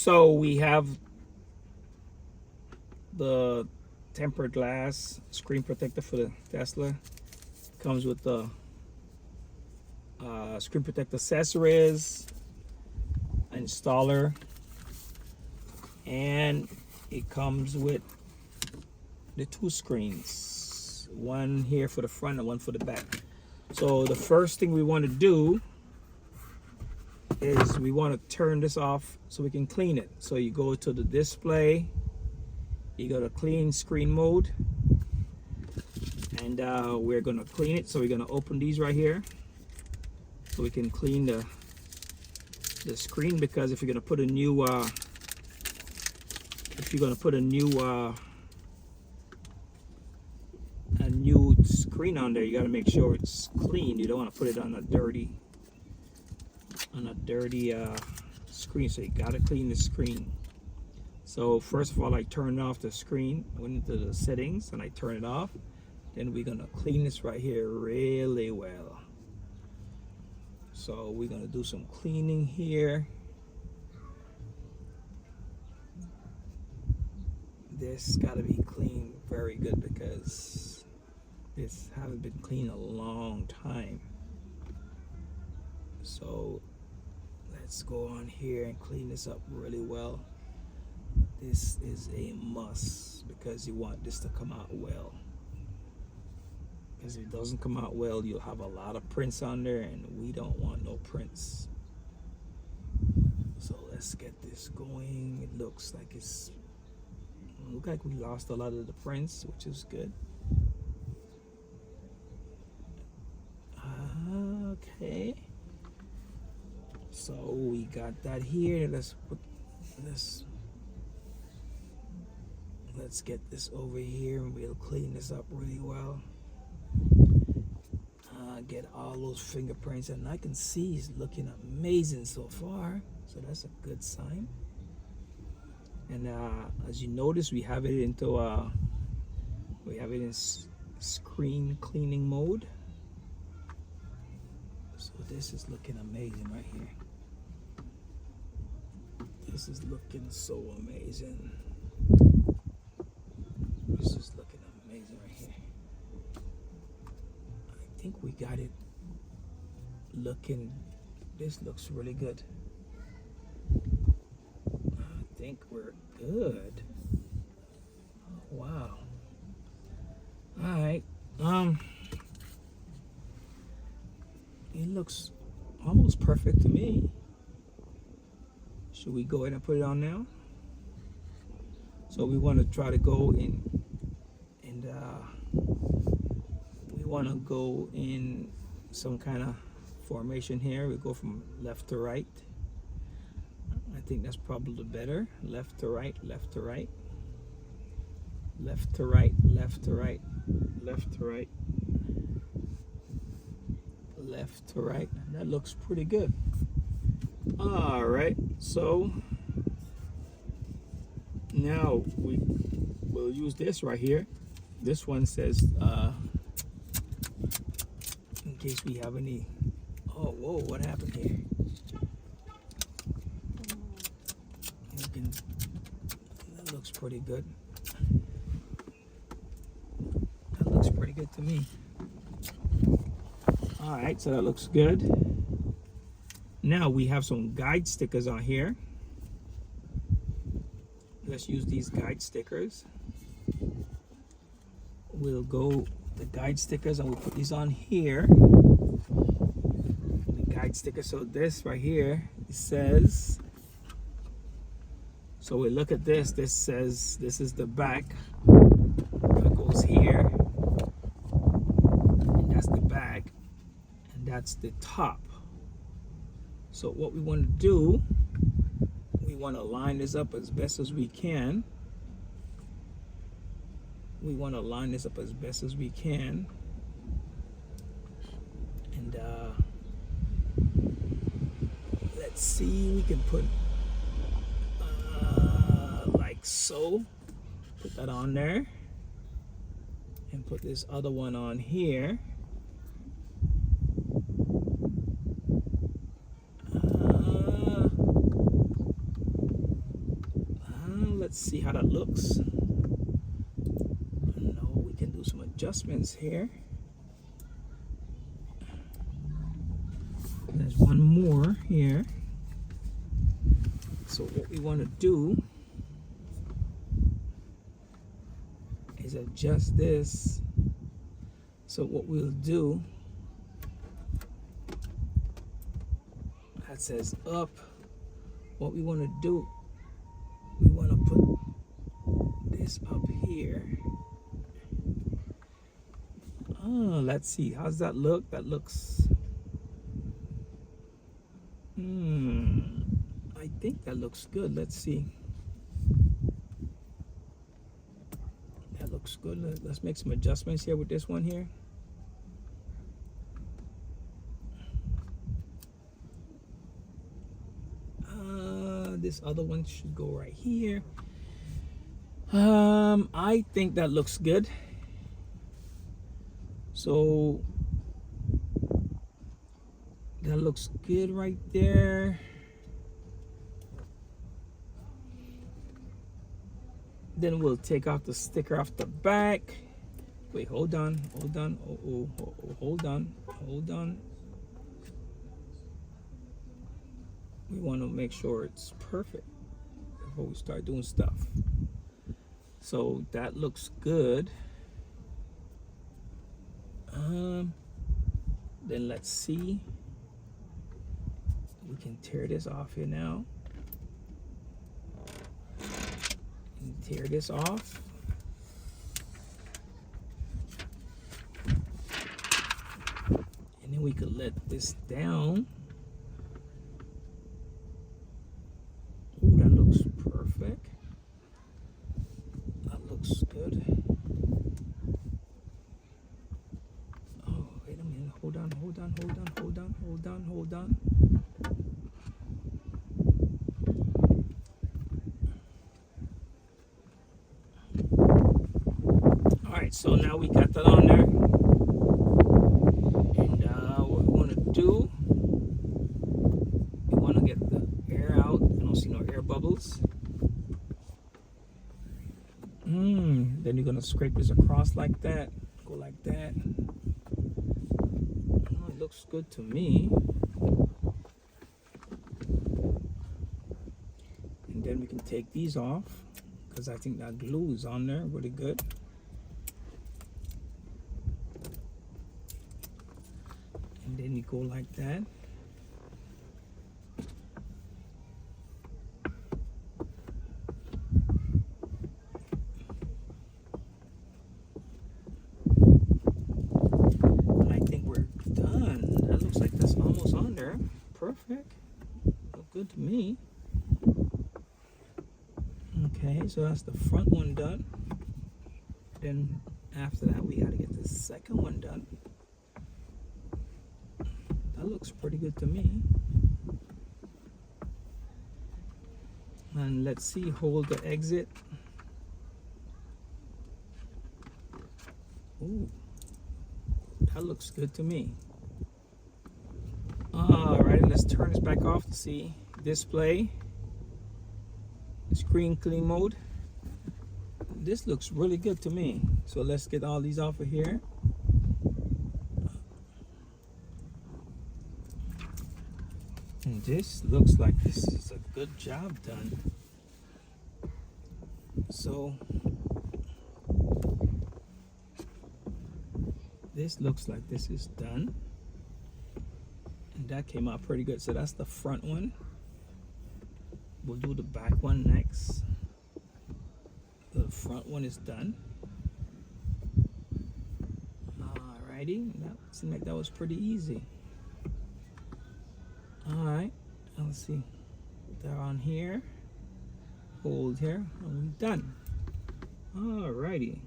So we have the tempered glass screen protector for the Tesla. Comes with the screen protector accessories, installer, and it comes with the two screens, one here for the front and one for the back. So the first thing we want to do is we want to turn this off so we can clean it. So you go to the display, you go to clean screen mode, and we're going to clean it. So we're going to open these right here so we can clean the screen, because if you're going to put a new screen on there, you got to make sure it's clean. You don't want to put it on a dirty screen, so you got to clean the screen. So first of all, I turned off the screen, went into the settings, and I turn it off. Then we're gonna clean this right here really well. So we're gonna do some cleaning here. This gotta be cleaned very good because this hasn't been cleaned a long time. So let's go on here and clean this up really well. This is a must because you want this to come out well. Because if it doesn't come out well, you'll have a lot of prints on there, and we don't want no prints. So let's get this going. It looks like we lost a lot of the prints, which is good. Okay. So we got that here. Let's get this over here, and we'll clean this up really well. Get all those fingerprints, and I can see it's looking amazing so far, so that's a good sign. And as you notice, we have it in screen cleaning mode. So this is looking amazing right here. This is looking so amazing. This is looking amazing right here. I think we got it looking, this looks really good. I think we're good. Wow. All right. It looks almost perfect to me. Should we go ahead and put it on now? So we want to try to go in, and we want to go in some kind of formation here. We go from left to right. I think that's probably better. Left to right, left to right, left to right, left to right, left to right, left to right. That looks pretty good. All right, so now we'll use this right here. This one says, in case we have any, oh, whoa, what happened here? That looks pretty good. That looks pretty good to me. All right, so that looks good. Now we have some guide stickers on here. Let's use these guide stickers. We'll go the guide stickers and we'll put these on here. The guide sticker. So this right here, it says, so we look at this. This says this is the back that goes here, and that's the back, and that's the top. So what we want to do, we want to line this up as best as we can. We want to line this up as best as we can. And let's see, we can put like so. Put that on there. And put this other one on here. let's see how that looks. Now we can do some adjustments here. There's one more here. So what we want to do is adjust this. So what we'll do, that says up. What we want to do, we want to put this up here. Oh, let's see. How's that look? That looks... I think that looks good. Let's see. That looks good. Let's make some adjustments here with this one here. This other one should go right here. I think that looks good. So that looks good right there. Then we'll take off the sticker off the back. Wait, hold on. Hold on. We want to make sure it's perfect before we start doing stuff. So that looks good. Then let's see. We can tear this off here now. And tear this off. And then we could let this down. Ooh, that looks perfect. That looks good. Oh, wait a minute. Hold on. Alright, so now we got that on there. And what we want to do, we want to get the air out. I don't see no air bubbles. Then you're going to scrape this across like that. Go like that. Oh, it looks good to me. And then we can take these off, because I think that glue is on there really good. And then you go like that. I think we're done. That looks like that's almost on there. Perfect. Look good to me. Okay, so that's the front one done. Then after that, we got to get the second one done. That looks pretty good to me. And let's see, hold the exit. Ooh, that looks good to me. Alright, let's turn this back off to see display. Screen clean mode. This looks really good to me. So let's get all these off of here. And this looks like this is a good job done. So this looks like this is done. And that came out pretty good. So that's the front one. We'll do the back one next. The front one is done. Alrighty, that seemed like that was pretty easy. Alright, let's see. They're on here. Hold here, and we're done. Alrighty.